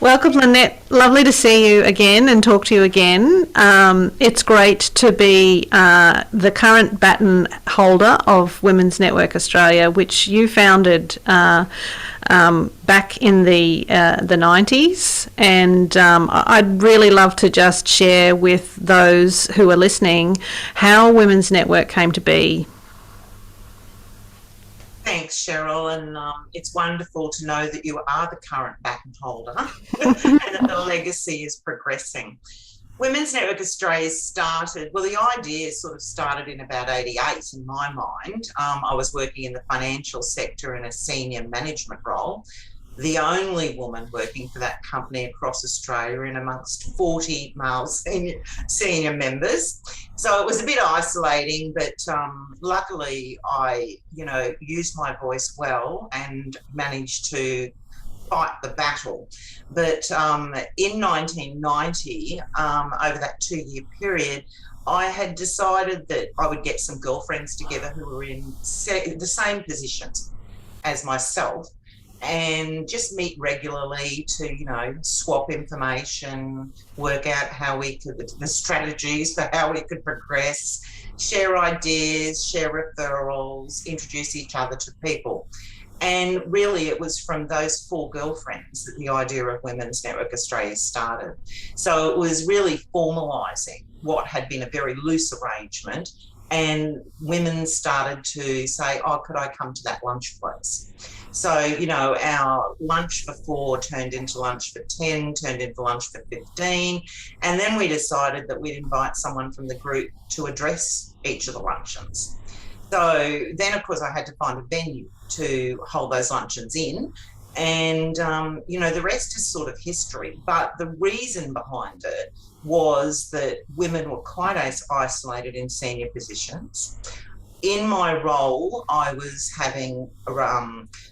Welcome, Lynette. Lovely to see you again and talk to you again. It's great to be the current baton holder of Women's Network Australia, which you founded back in the 90s. And I'd really love to just share with those who are listening how Women's Network came to be. Thanks, Cheryl, and it's wonderful to know that you are the current baton holder and that the legacy is progressing. Women's Network Australia started, well, the idea sort of started in about 88 in my mind. I was working in the financial sector in a senior management role, the only woman working for that company across Australia in amongst 40 male senior members. So it was a bit isolating, but luckily I, used my voice well and managed to fight the battle. But in 1990, over that 2-year period, I had decided that I would get some girlfriends together who were in the same positions as myself, and just meet regularly to, swap information, work out how we could, the strategies for how we could progress, share ideas, share referrals, introduce each other to people. And really it was from those 4 girlfriends that the idea of Women's Network Australia started. So it was really formalising what had been a very loose arrangement, and women started to say, oh, could I come to that lunch place? So, our lunch for 4 turned into lunch for 10, turned into lunch for 15. And then we decided that we'd invite someone from the group to address each of the luncheons. So then, of course, I had to find a venue to hold those luncheons in. And, the rest is sort of history. But the reason behind it was that women were quite isolated in senior positions. In my role, I was having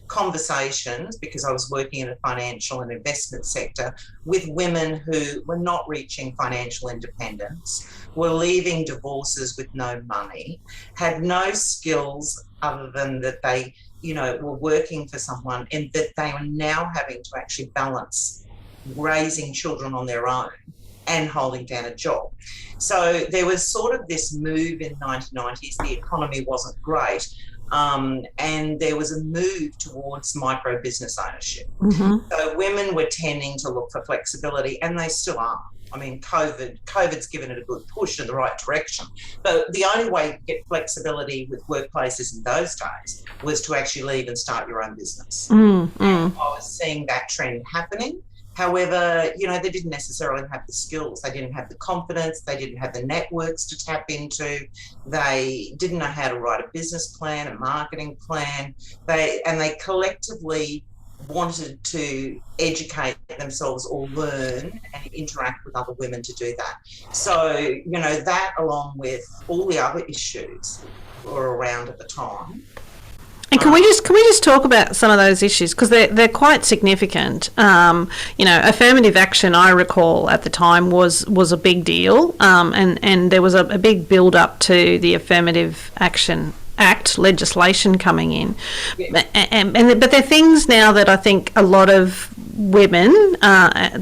conversations, because I was working in the financial and investment sector, with women who were not reaching financial independence, were leaving divorces with no money, had no skills other than that they, were working for someone, and that they were now having to actually balance raising children on their own and holding down a job. So there was sort of this move in the 1990s. The economy wasn't great, and there was a move towards micro business ownership. Mm-hmm. So women were tending to look for flexibility, and they still are. I mean, COVID's given it a good push in the right direction. But the only way to get flexibility with workplaces in those days was to actually leave and start your own business. Mm-hmm. And I was seeing that trend happening. However, they didn't necessarily have the skills. They didn't have the confidence. They didn't have the networks to tap into. They didn't know how to write a business plan, a marketing plan. They collectively wanted to educate themselves or learn and interact with other women to do that. So, that along with all the other issues were around at the time. And can we just talk about some of those issues, because they're quite significant. Affirmative action, I recall at the time was a big deal, and there was a big build up to the Affirmative Action Act legislation coming in. Yeah. But they're things now that I think a lot of women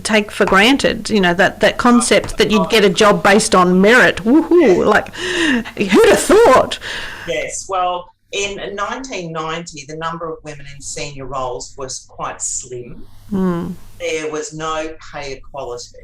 take for granted. That concept that you'd get a job based on merit. Woohoo! Yeah. Like, who'd have thought? Yes. Well, in 1990, the number of women in senior roles was quite slim. Mm. There was no pay equality.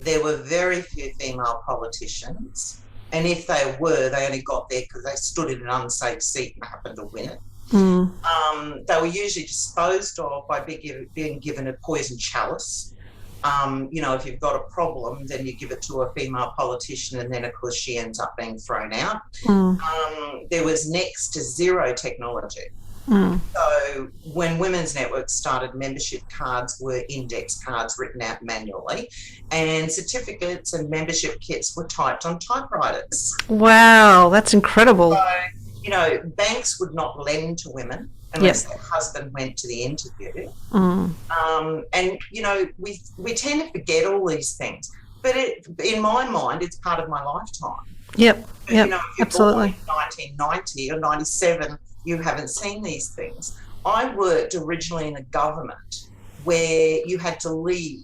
There were very few female politicians. And if they were, they only got there because they stood in an unsafe seat and happened to win it. Mm. They were usually disposed of by being given a poison chalice. If you've got a problem, then you give it to a female politician, and then, of course, she ends up being thrown out. Mm. There was next to zero technology. Mm. So when Women's Network started, membership cards were index cards written out manually, and certificates and membership kits were typed on typewriters. Wow, that's incredible. So, banks would not lend to women unless their husband went to the interview. Mm. And, we tend to forget all these things. But in my mind, it's part of my lifetime. Yep, but, if you're absolutely. Born in 1990 or 97, you haven't seen these things. I worked originally in the government where you had to leave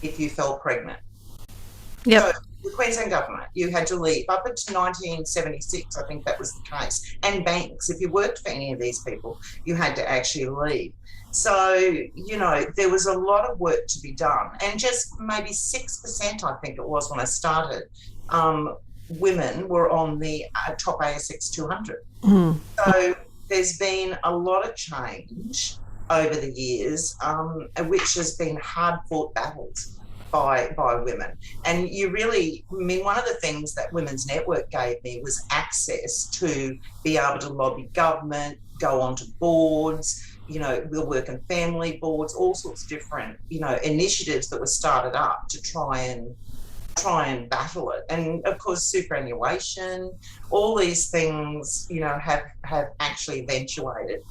if you fell pregnant. Yep. So the Queensland government, you had to leave. Up until 1976, I think that was the case. And banks, if you worked for any of these people, you had to actually leave. So, you know, there was a lot of work to be done. And just maybe 6%, I think it was when I started, women were on the top ASX 200. So there's been a lot of change over the years, which has been hard-fought battles by women. And you really, I mean, one of the things that Women's Network gave me was access to be able to lobby government, go onto boards, you know, the work and family boards, all sorts of different, you know, initiatives that were started up to try and battle it. And of course, superannuation, all these things, you know, have actually eventuated.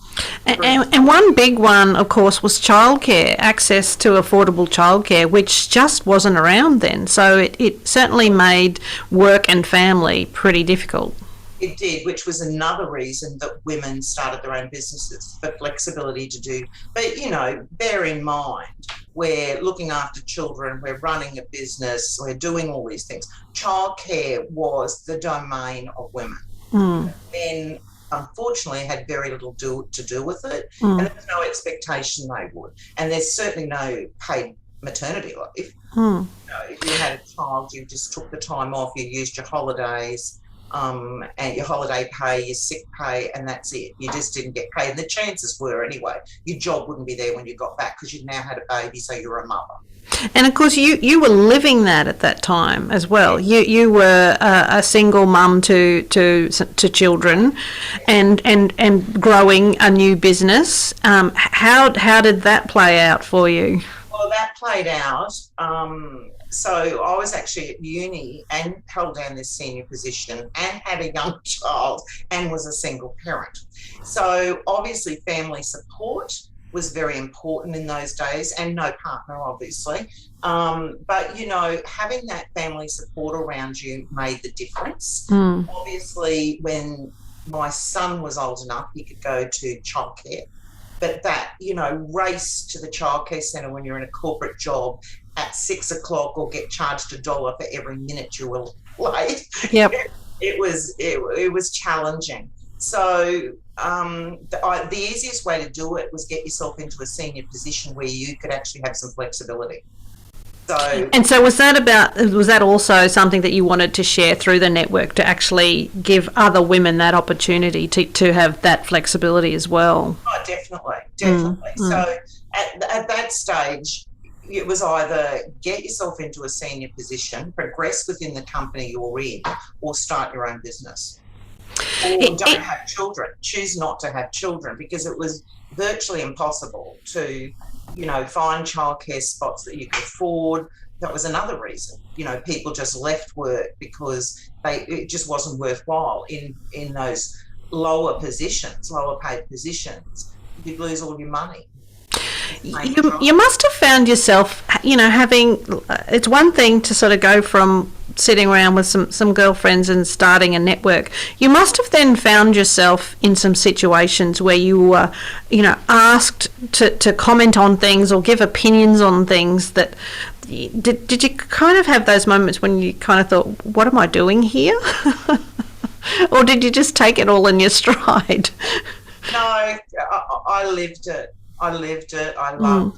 And one big one, of course, was childcare, access to affordable childcare, which just wasn't around then. So it certainly made work and family pretty difficult. It did, which was another reason that women started their own businesses, for flexibility to do. But, you know, bear in mind, we're looking after children, we're running a business, we're doing all these things. Childcare was the domain of women. Men, unfortunately, had very little to do with it, and there was no expectation they would. And there's certainly no paid maternity leave. You know, if you had a child, you just took the time off, you used your holidays, and your holiday pay, your sick pay, and that's it. You just didn't get paid. And the chances were, anyway, your job wouldn't be there when you got back because you'd now had a baby, so you're a mother. And of course, you were living that at that time as well. You were a single mum to children, and growing a new business. How did that play out for you? Well, that played out. So I was actually at uni and held down this senior position and had a young child and was a single parent. So obviously family support was very important in those days, and no partner, obviously. But, you know, having that family support around you made the difference. Obviously, when my son was old enough, he could go to childcare. But that, you know, race to the childcare centre when you're in a corporate job at 6 o'clock or get charged $1 for every minute you were late. Yep. It was challenging. So the easiest way to do it was get yourself into a senior position where you could actually have some flexibility. So was that also something that you wanted to share through the network, to actually give other women that opportunity to have that flexibility as well? Oh, definitely. So at that stage, it was either get yourself into a senior position, progress within the company you're in, or start your own business. Or don't have children. Choose not to have children, because it was virtually impossible to, you know, find childcare spots that you could afford. That was another reason. You know, people just left work because it just wasn't worthwhile in those lower paid positions. You'd lose all your money. You must have found yourself, you know, it's one thing to sort of go from sitting around with some girlfriends and starting a network. You must have then found yourself in some situations where you were, you know, asked to comment on things or give opinions on things. That did you kind of have those moments when you kind of thought, what am I doing here? Or did you just take it all in your stride? No, I lived it. I loved it. I was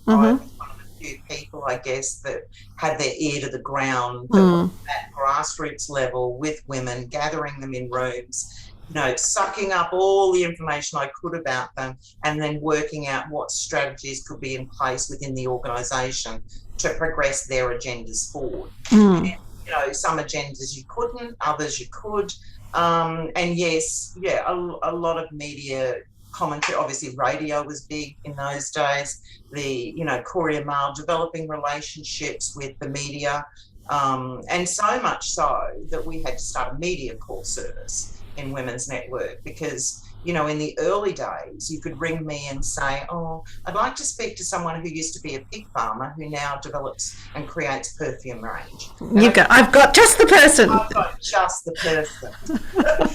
one of the few people, I guess, that had their ear to the ground, that was at grassroots level with women, gathering them in rooms, you know, sucking up all the information I could about them, and then working out what strategies could be in place within the organisation to progress their agendas forward. And, you know, some agendas you couldn't, others you could. And yes, a lot of media commentary. Obviously radio was big in those days. The, you know, Courier Mail, developing relationships with the media, and so much so that we had to start a media call service in Women's Network, because, in the early days, you could ring me and say, oh, I'd like to speak to someone who used to be a pig farmer who now develops and creates perfume range. I've got just the person. I've got just the person.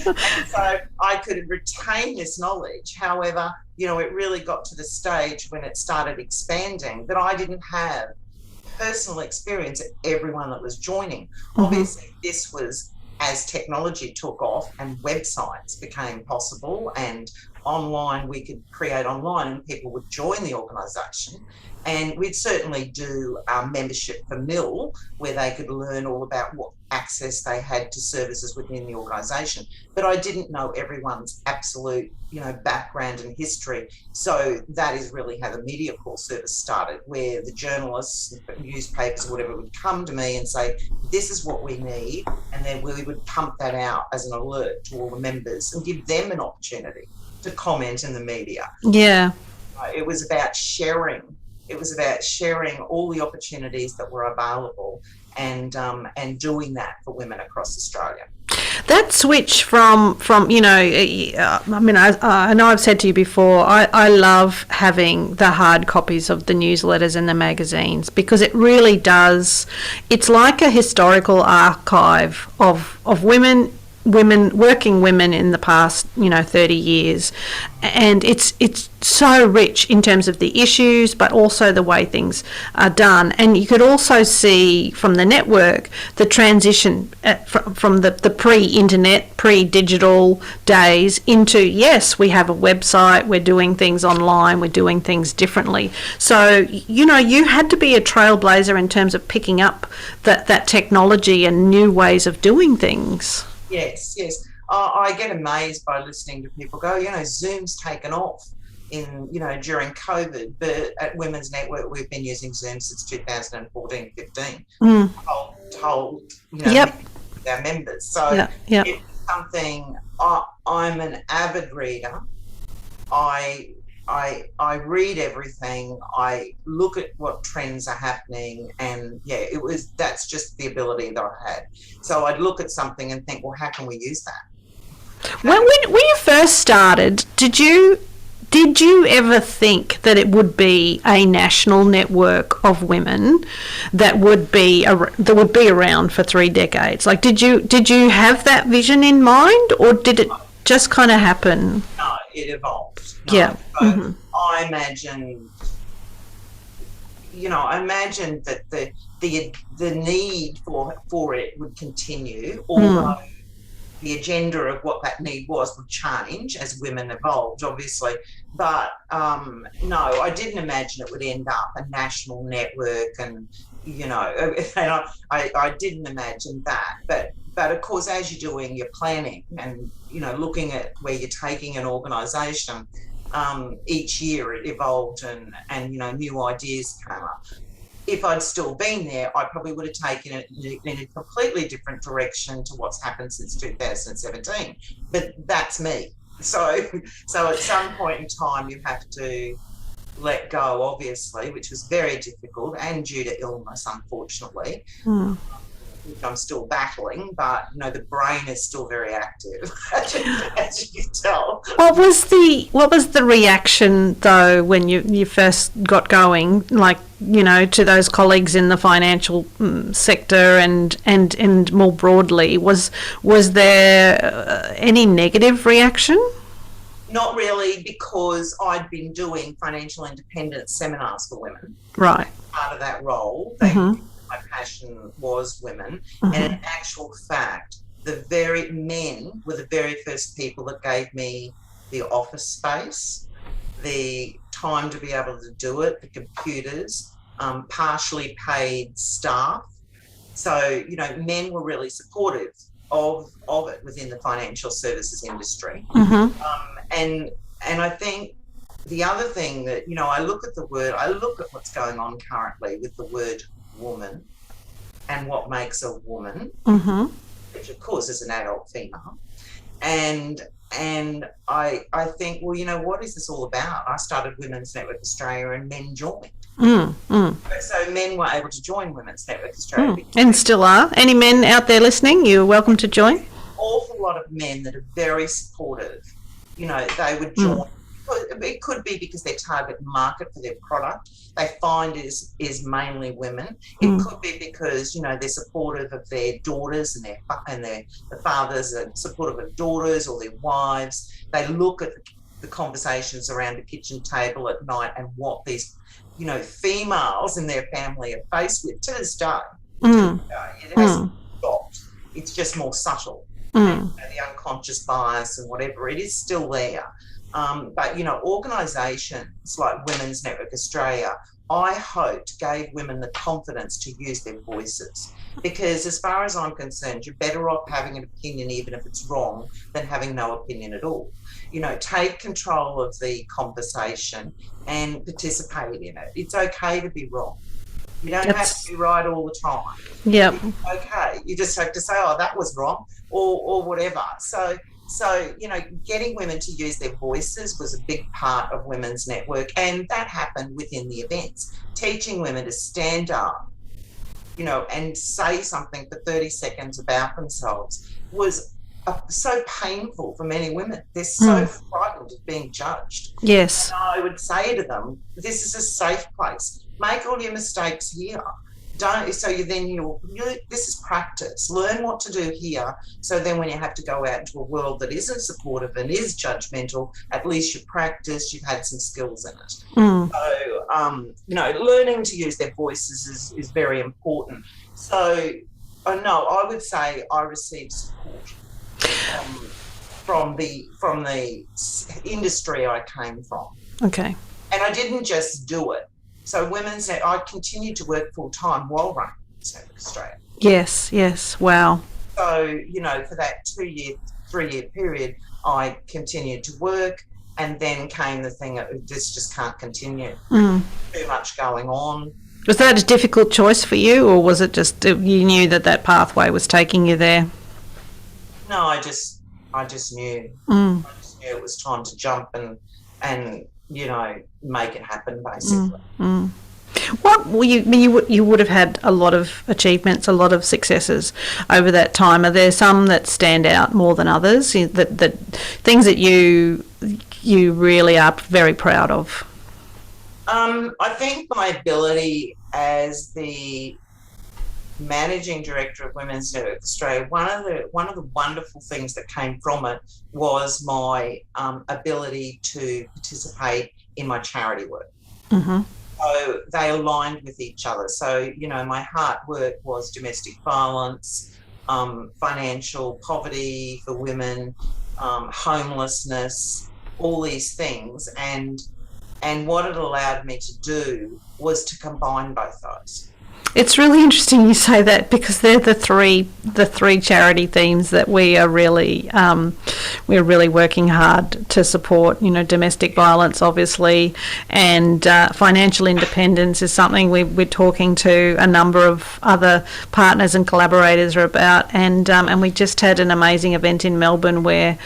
And so I could retain this knowledge. However, it really got to the stage when it started expanding that I didn't have personal experience of everyone that was joining. Obviously, this was as technology took off and websites became possible and online, we could create online and people would join the organisation. And we'd certainly do membership for Mill, where they could learn all about what access they had to services within the organisation. But I didn't know everyone's absolute, background and history. So that is really how the media call service started, where the journalists, newspapers, or whatever would come to me and say, this is what we need. And then we would pump that out as an alert to all the members and give them an opportunity to comment in the media. Yeah. It was about sharing. It was about sharing all the opportunities that were available and doing that for women across Australia. That switch from I know I've said to you before, I love having the hard copies of the newsletters and the magazines, because it really does, it's like a historical archive of working women in the past 30 years, and it's so rich in terms of the issues but also the way things are done. And you could also see from the network the transition from the pre-internet, pre-digital days into, yes, we have a website, we're doing things online, we're doing things differently. So you had to be a trailblazer in terms of picking up that technology and new ways of doing things. Yes. I get amazed by listening to people go, Zoom's taken off during COVID, but at Women's Network, we've been using Zoom since 2014-15. Told our members. So it's something, I'm an avid reader. I read everything. I look at what trends are happening, and that's just the ability that I had. So I'd look at something and think, well, how can we use that? When you first started, did you ever think that it would be a national network of women that would be around for 3 decades? Like, did you have that vision in mind, or did it just kind of happen? No, it evolved. Yeah. So I imagined that the need for it would continue, although the agenda of what that need was would change as women evolved, obviously. But no, I didn't imagine it would end up a national network, and I didn't imagine that. But of course, as you're doing your planning and looking at where you're taking an organisation, each year it evolved and new ideas came up. If I'd still been there, I probably would have taken it in a completely different direction to what's happened since 2017. But that's me. So at some point in time, you have to let go, obviously, which was very difficult and due to illness, unfortunately. Which I'm still battling, but the brain is still very active, as you can tell. What was the reaction though when you first got going, like to those colleagues in the financial sector and more broadly? Was there any negative reaction? Not really, because I'd been doing financial independence seminars for women. Right. Part of that role. My passion was women, and in actual fact, the very men were the very first people that gave me the office space, the time to be able to do it, the computers, partially paid staff. So, men were really supportive of it within the financial services industry. And I think the other thing that, I look at what's going on currently with the word woman and what makes a woman, which of course is an adult female, and I think, well, what is this all about? I started Women's Network Australia and men joined. So men were able to join Women's Network Australia. And still are. Any men out there listening, you're welcome to join. Awful lot of men that are very supportive they would join. It could be because their target market for their product they find is mainly women. It could be because they're supportive of their daughters and the fathers are supportive of daughters or their wives. They look at the conversations around the kitchen table at night and what these females in their family are faced with to this day. It hasn't stopped. It's just more subtle. The unconscious bias and whatever, it is still there. But organisations like Women's Network Australia, I hoped gave women the confidence to use their voices, because as far as I'm concerned, you're better off having an opinion even if it's wrong than having no opinion at all. Take control of the conversation and participate in it. It's okay to be wrong. You don't have to be right all the time. Yeah. Okay. You just have to say, oh, that was wrong or whatever. So, getting women to use their voices was a big part of Women's Network, and that happened within the events. Teaching women to stand up, and say something for 30 seconds about themselves was so painful for many women. They're so frightened of being judged. Yes. And I would say to them, this is a safe place. Make all your mistakes here. This is practice. Learn what to do here, so then when you have to go out into a world that isn't supportive and is judgmental, at least you've practiced, you've had some skills in it. So, learning to use their voices is very important. So, I would say I received support from the industry I came from. Okay. And I didn't just do it. So I continued to work full-time while running Women's Network Australia. Yes. Wow. So, for that 3-year period, I continued to work, and then came the thing that this just can't continue. Too much going on. Was that a difficult choice for you, or was it just you knew that pathway was taking you there? No, I just knew. I just knew it was time to jump and make it happen, basically. What you would have had a lot of achievements, a lot of successes over that time. Are there some that stand out more than others? That things that you really are very proud of? I think my ability as the managing director of Women's Network Australia, one of the wonderful things that came from it was my ability to participate in my charity work. So they aligned with each other. So, my heart work was domestic violence, financial poverty for women, homelessness, all these things. And what it allowed me to do was to combine both those. It's really interesting you say that, because they're the three charity themes that we are really we're really working hard to support. Domestic violence, obviously, and financial independence is something we're talking to a number of other partners and collaborators about. And we just had an amazing event in Melbourne where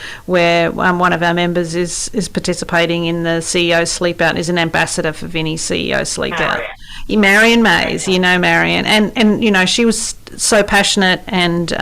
one of our members is participating in the CEO Sleep Out, is an ambassador for Vinnie's CEO Sleep Out. Marion Mays, Marion, and she was so passionate and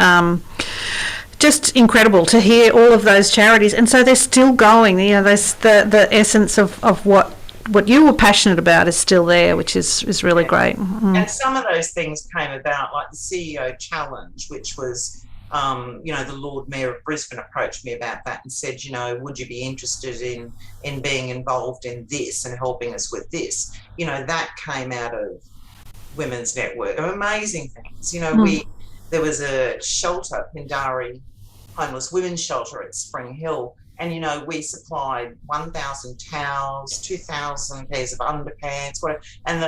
just incredible to hear all of those charities, and so they're still going. The essence of what you were passionate about is still there, which is really great. And some of those things came about, like the CEO Challenge, which was the Lord Mayor of Brisbane approached me about that and said, would you be interested in being involved in this and helping us with this? That came out of Women's Network. Amazing things. There was a shelter, Pindari Homeless Women's Shelter at Spring Hill, and we supplied 1,000 towels, 2,000 pairs of underpants, whatever, and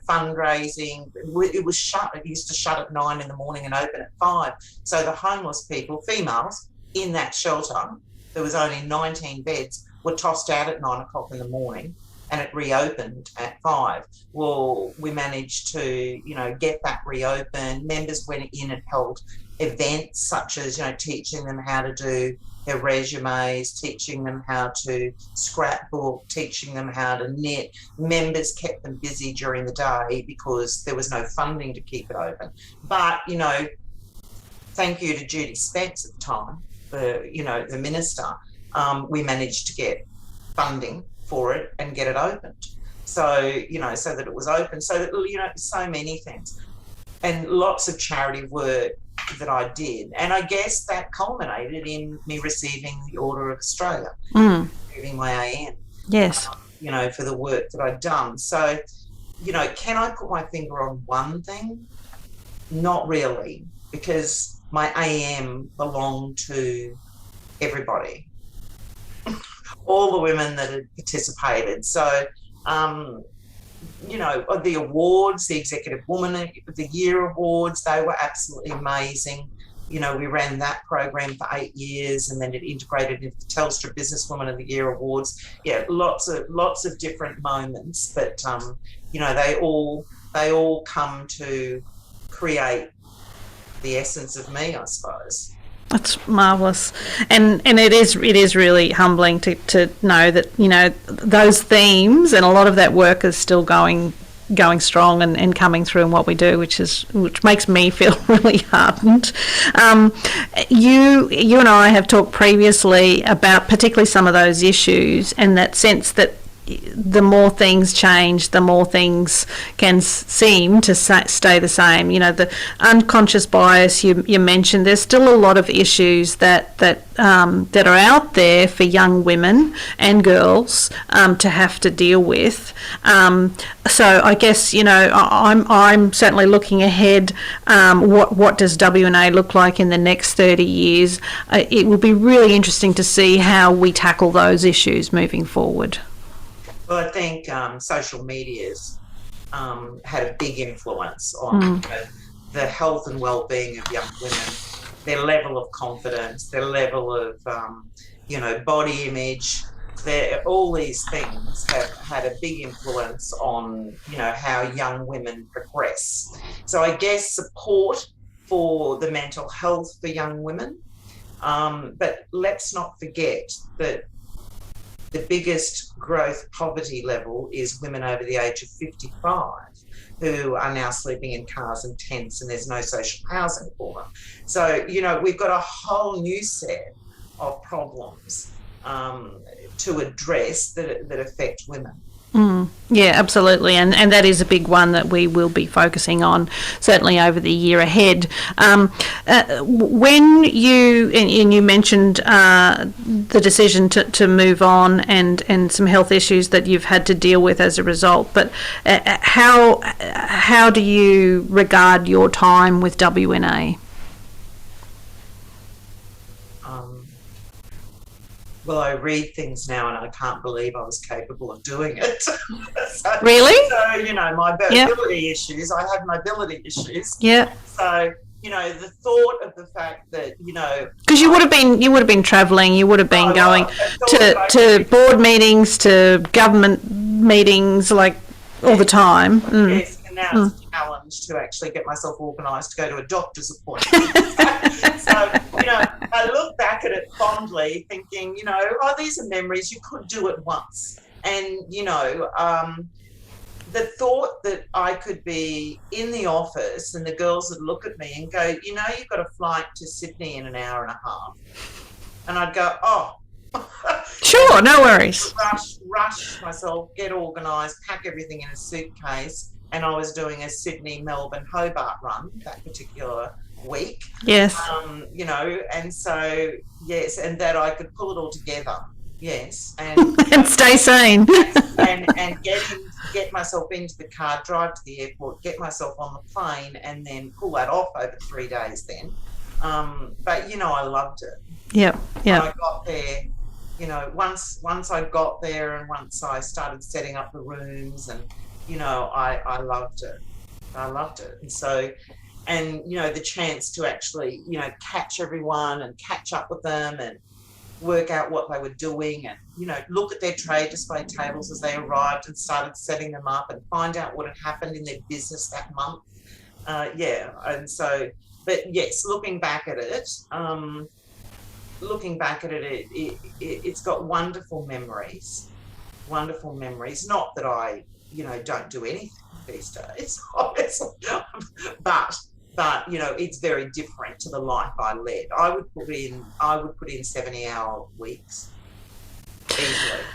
fundraising. It was shut. It used to shut at 9 in the morning and open at 5. So the homeless people, females, in that shelter, there was only 19 beds, were tossed out at 9 o'clock in the morning, and it reopened at 5. Well, we managed to, get that reopened. Members went in and held events such as, teaching them how to do their resumes, teaching them how to scrapbook, teaching them how to knit. Members kept them busy during the day because there was no funding to keep it open. But, thank you to Judy Spence at the time, the minister. we managed to get funding for it and get it opened. So, so that it was open, so that, so many things and lots of charity work that I did. And I guess that culminated in me receiving the Order of Australia, receiving my AM. Yes. For the work that I'd done. So, can I put my finger on one thing? Not really, because my AM belonged to everybody, all the women that had participated. So, the awards, the Executive Woman of the Year awards, they were absolutely amazing. We ran that program for 8 years, and then it integrated into the Telstra Businesswoman of the Year awards. Yeah, lots of different moments, but they all come to create the essence of me, I suppose. That's marvellous, and it is really humbling to know that those themes and a lot of that work is still going strong and coming through in what we do, which makes me feel really heartened. You and I have talked previously about particularly some of those issues and that sense that the more things change, the more things can seem to stay the same. The unconscious bias you mentioned. There's still a lot of issues that are out there for young women and girls to have to deal with. So I guess I'm certainly looking ahead. What does WNA look like in the next 30 years? It will be really interesting to see how we tackle those issues moving forward. Well, I think social media's had a big influence on the health and well-being of young women, their level of confidence, their level of, body image. All these things have had a big influence on, how young women progress. So I guess support for the mental health for young women. But let's not forget that the biggest growth poverty level is women over the age of 55 who are now sleeping in cars and tents, and there's no social housing for them. So, we've got a whole new set of problems to address that affect women. Yeah, absolutely, and that is a big one that we will be focusing on certainly over the year ahead. When you mentioned the decision to move on and some health issues that you've had to deal with as a result, but how do you regard your time with WNA? Well, I read things now and I can't believe I was capable of doing it. Really? So, my mobility issues, I have mobility issues. Yeah. So, the thought of the fact that, because you would have been travelling, you would have been going to board meetings, to government meetings, like all the time. Yes, and now it's a challenge to actually get myself organised to go to a doctor's appointment. So, I look back at it fondly thinking, these are memories, you could do it once. And, the thought that I could be in the office and the girls would look at me and go, you've got a flight to Sydney in an hour and a half. And I'd go, oh. Sure, no worries. Rush myself, get organised, pack everything in a suitcase. And I was doing a Sydney, Melbourne, Hobart run that particular week. Yes. And so, yes, and that I could pull it all together. Yes. And and stay sane. and get myself into the car, drive to the airport, get myself on the plane, and then pull that off over 3 days then. But, I loved it. Yeah. When I got there, once I got there and once I started setting up the rooms and, I loved it. I loved it. And so, the chance to actually, catch everyone and catch up with them and work out what they were doing and, look at their trade display tables as they arrived and started setting them up and find out what had happened in their business that month. And so, but yes, looking back at it, it's got wonderful memories. Not that I, don't do anything these days, obviously, but it's very different to the life I led. I would put in 70-hour weeks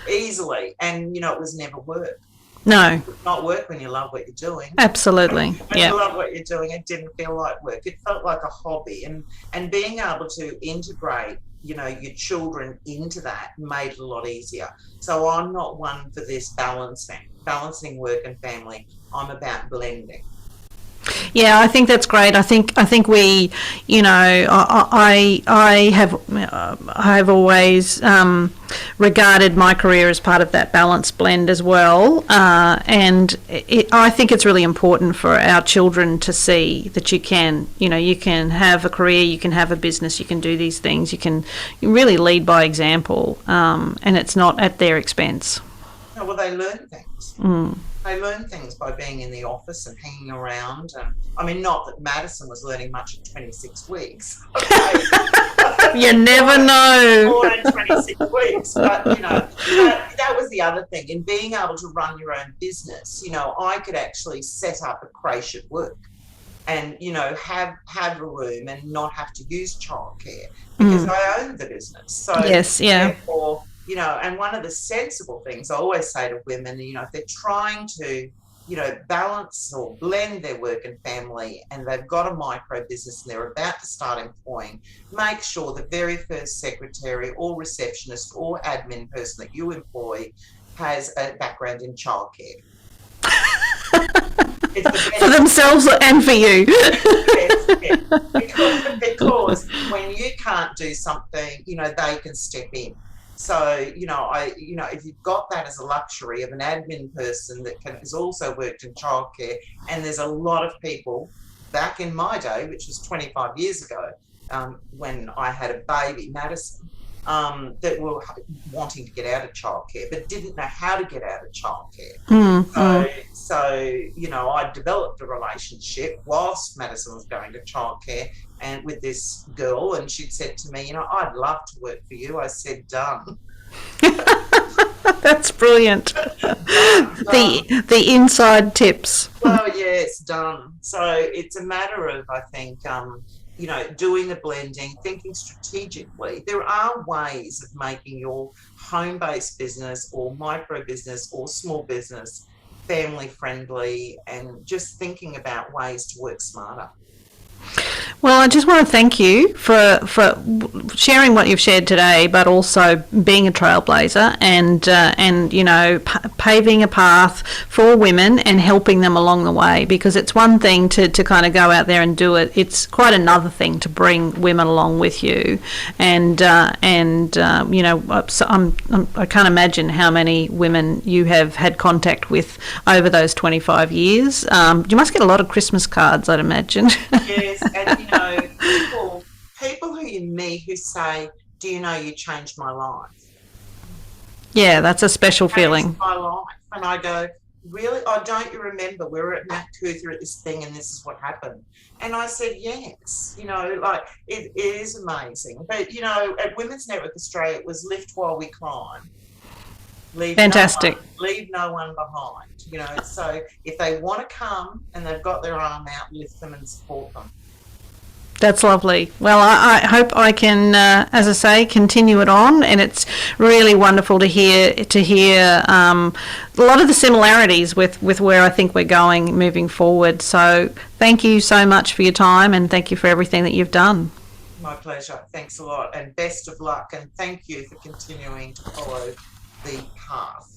Easily. And, it was never work. No. It would not work when you love what you're doing. Absolutely. When you love what you're doing, it didn't feel like work. It felt like a hobby. And being able to integrate, your children into that made it a lot easier. So I'm not one for this balancing work and family. I'm about blending. Yeah, I think that's great. I think we, I have always regarded my career as part of that balanced blend as well, and I think it's really important for our children to see that you can have a career, you can have a business, you can do these things, you really lead by example, and it's not at their expense. No, well, they learn things. They learn things by being in the office and hanging around. And I mean, not that Madison was learning much at 26 weeks. Okay. You never know. More than 26 weeks. But, that was the other thing. In being able to run your own business, I could actually set up a creche at work and, have a room and not have to use childcare because I owned the business. So yes, yeah. Therefore, and one of the sensible things I always say to women, if they're trying to, balance or blend their work and family and they've got a micro business and they're about to start employing, make sure the very first secretary or receptionist or admin person that you employ has a background in childcare. For themselves and for you. Because when you can't do something, they can step in. So, if you've got that as a luxury of an admin person that has also worked in childcare, and there's a lot of people back in my day, which was 25 years ago, when I had a baby, Madison, that were wanting to get out of childcare, but didn't know how to get out of childcare. So, I developed a relationship whilst Madison was going to childcare and with this girl, and she'd said to me, I'd love to work for you. I said, done. That's brilliant. The inside tips. Well, yes, done. So it's a matter of, I think, doing the blending, thinking strategically. There are ways of making your home-based business or micro business or small business family friendly, and just thinking about ways to work smarter. Well, I just want to thank you for sharing what you've shared today, but also being a trailblazer and paving a path for women and helping them along the way, because it's one thing to kind of go out there and do it. It's quite another thing to bring women along with you. And I can't imagine how many women you have had contact with over those 25 years. You must get a lot of Christmas cards, I'd imagine. Yes, and people who you meet who say, do you know you changed my life? Yeah, that's a special feeling. My life. And I go, really? Oh, don't you remember? We were at Mount Cootha at this thing and this is what happened. And I said, yes. It is amazing. But, at Women's Network Australia, it was lift while we climb. Fantastic. Leave no one behind. So if they want to come and they've got their arm out, lift them and support them. That's lovely. Well, I hope I can, as I say, continue it on, and it's really wonderful to hear a lot of the similarities with where I think we're going moving forward. So thank you so much for your time, and thank you for everything that you've done. My pleasure. Thanks a lot, and best of luck, and thank you for continuing to follow the path.